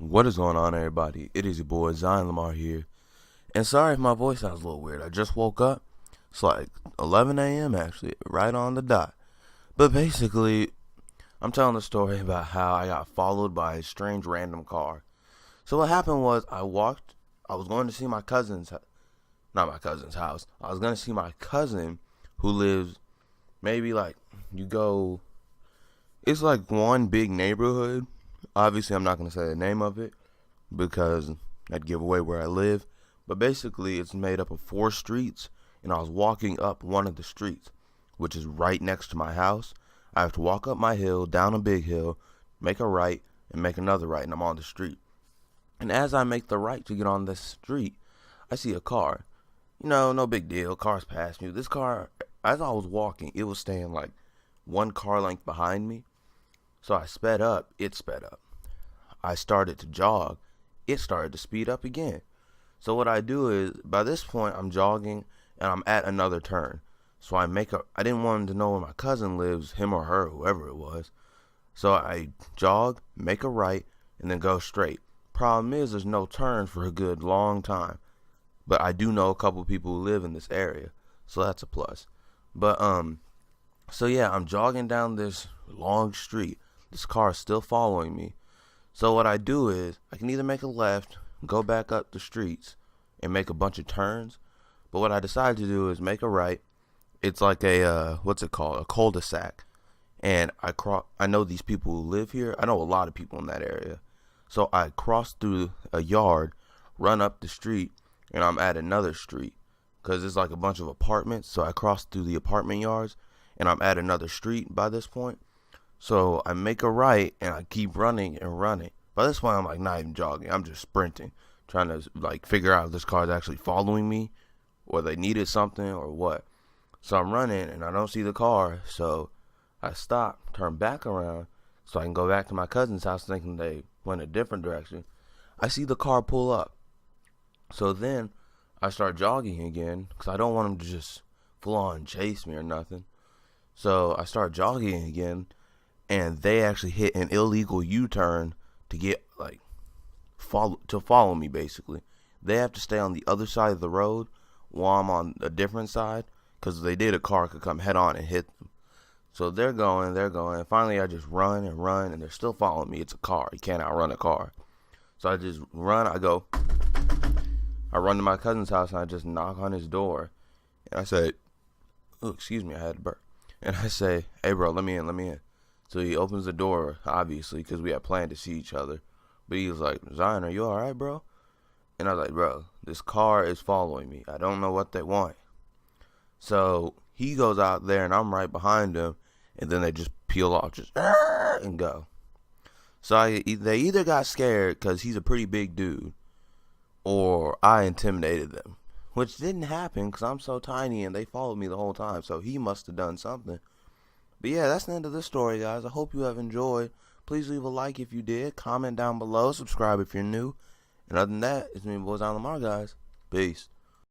What is going on, everybody? It is your boy Zion Lamar here. And sorry if my voice sounds a little weird. I just woke up. It's like 11 a.m. actually, right on the dot. But basically, I'm telling the story about how I got followed by a strange random car. So what happened was I was going to see my not my cousin's house. I was going to see my cousin who lives maybe like, it's like one big neighborhood. Obviously, I'm not going to say the name of it because that'd give away where I live. But basically, it's made up of 4 streets, and I was walking up one of the streets, which is right next to my house. I have to walk up my hill, down a big hill, make a right, and make another right, and I'm on the street. And as I make the right to get on this street, I see a car. No big deal. Cars pass me. This car, as I was walking, it was staying like one car length behind me. So I sped up, it sped up. I started to jog, it started to speed up again. So what I do is, by this point, I'm jogging and I'm at another turn. So I didn't want him to know where my cousin lives, him or her, whoever it was. So I jog, make a right, and then go straight. Problem is, there's no turn for a good long time. But I do know a couple people who live in this area, so that's a plus. But, so yeah, I'm jogging down this long street. This car is still following me. So what I do is, I can either make a left, go back up the streets, and make a bunch of turns. But what I decided to do is make a right. It's like a, what's it called? A cul-de-sac. And I know these people who live here. I know a lot of people in that area. So I cross through a yard, run up the street, and I'm at another street. Because it's like a bunch of apartments. So I cross through the apartment yards, and I'm at another street by this point. So I make a right and I keep running and running. By this point, I'm like not even jogging. I'm just sprinting, trying to like figure out if this car is actually following me or they needed something or what. So I'm running and I don't see the car. So I stop, turn back around so I can go back to my cousin's house thinking they went a different direction. I see the car pull up. So then I start jogging again because I don't want them to just full on chase me or nothing. So I start jogging again. And they actually hit an illegal U-turn to get follow me basically. They have to stay on the other side of the road while I'm on a different side because they did a car could come head on and hit them. So they're going. And finally I just run and they're still following me. It's a car. You can't outrun a car. So I just run. I run to my cousin's house and I just knock on his door. And I say, oh, excuse me, I had to burp. And I say, hey bro, let me in. So he opens the door, obviously, because we had planned to see each other. But he was like, Zion, are you alright, bro? And I was like, bro, this car is following me. I don't know what they want. So he goes out there, and I'm right behind him. And then they just peel off, just and go. So they either got scared because he's a pretty big dude, or I intimidated them. Which didn't happen because I'm so tiny, and they followed me the whole time. So he must have done something. But yeah, that's the end of this story, guys. I hope you have enjoyed. Please leave a like if you did. Comment down below. Subscribe if you're new. And other than that, it's me, boy, Zion Lamar, guys. Peace.